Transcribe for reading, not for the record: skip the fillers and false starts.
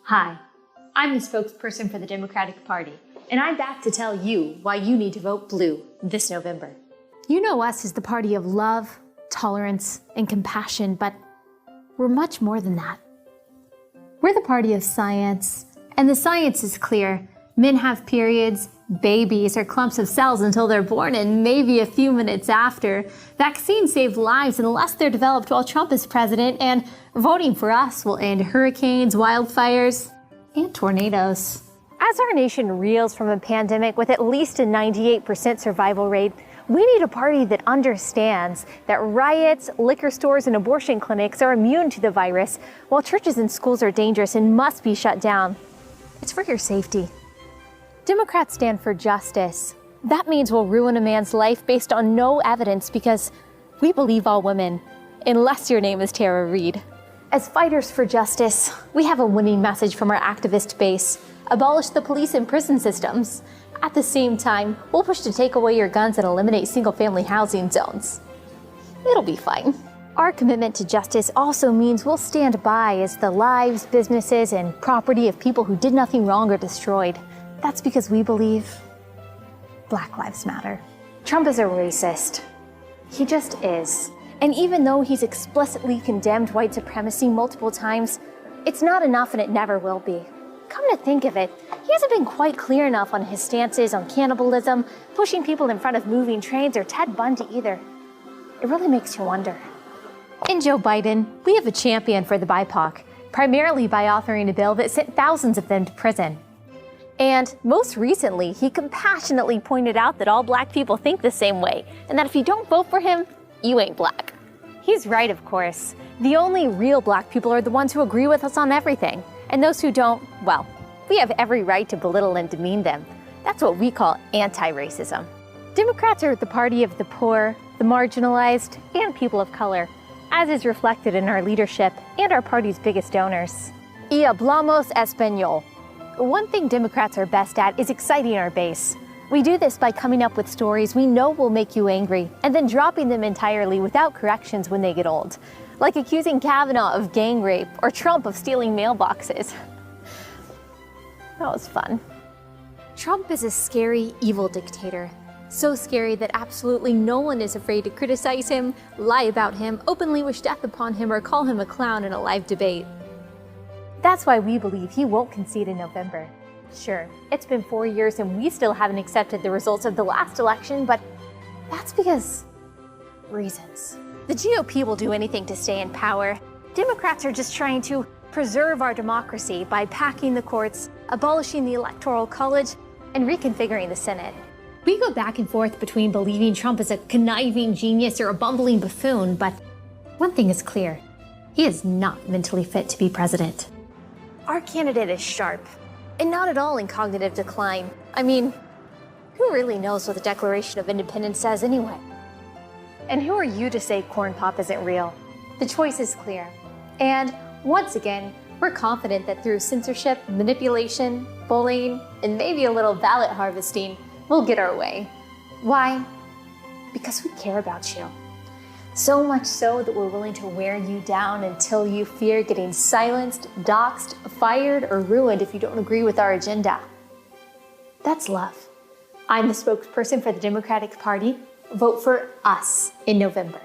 Hi, I'm the spokesperson for the Democratic Party, and I'm back to tell you why you need to vote blue this November. You know us as the party of love, tolerance, and compassion, but we're much more than that. We're the party of science, and the science is clear. Men have periods, babies are clumps of cells until they're born, and maybe a few minutes after. Vaccines save lives unless they're developed while Trump is president, and voting for us will end hurricanes, wildfires, and tornadoes. As our nation reels from a pandemic with at least a 98% survival rate, we need a party that understands that riots, liquor stores, and abortion clinics are immune to the virus, while churches and schools are dangerous and must be shut down. It's for your safety. Democrats stand for justice. That means we'll ruin a man's life based on no evidence because we believe all women, unless your name is Tara Reid. As fighters for justice, we have a winning message from our activist base: abolish the police and prison systems. At the same time, we'll push to take away your guns and eliminate single-family housing zones. It'll be fine. Our commitment to justice also means we'll stand by as the lives, businesses, and property of people who did nothing wrong are destroyed. That's because we believe Black Lives Matter. Trump is a racist. He just is. And even though he's explicitly condemned white supremacy multiple times, it's not enough and it never will be. Come to think of it, he hasn't been quite clear enough on his stances on cannibalism, pushing people in front of moving trains, or Ted Bundy either. It really makes you wonder. In Joe Biden, we have a champion for the BIPOC, primarily by authoring a bill that sent thousands of them to prison. And most recently, he compassionately pointed out that all Black people think the same way, and that if you don't vote for him, you ain't Black. He's right, of course. The only real Black people are the ones who agree with us on everything. And those who don't, well, we have every right to belittle and demean them. That's what we call anti-racism. Democrats are the party of the poor, the marginalized, and people of color, as is reflected in our leadership and our party's biggest donors. Y hablamos español. One thing Democrats are best at is exciting our base. We do this by coming up with stories we know will make you angry, and then dropping them entirely without corrections when they get old. Like accusing Kavanaugh of gang rape or Trump of stealing mailboxes. That was fun. Trump is a scary, evil dictator. So scary that absolutely no one is afraid to criticize him, lie about him, openly wish death upon him, or call him a clown in a live debate. That's why we believe he won't concede in November. Sure, it's been 4 years and we still haven't accepted the results of the last election, but that's because reasons. The GOP will do anything to stay in power. Democrats are just trying to preserve our democracy by packing the courts, abolishing the Electoral College, and reconfiguring the Senate. We go back and forth between believing Trump is a conniving genius or a bumbling buffoon, but one thing is clear: he is not mentally fit to be president. Our candidate is sharp, and not at all in cognitive decline. I mean, who really knows what the Declaration of Independence says anyway? And who are you to say corn pop isn't real? The choice is clear. And once again, we're confident that through censorship, manipulation, bullying, and maybe a little ballot harvesting, we'll get our way. Why? Because we care about you. So much so that we're willing to wear you down until you fear getting silenced, doxxed, fired, or ruined if you don't agree with our agenda. That's love. I'm the spokesperson for the Democratic Party. Vote for us in November.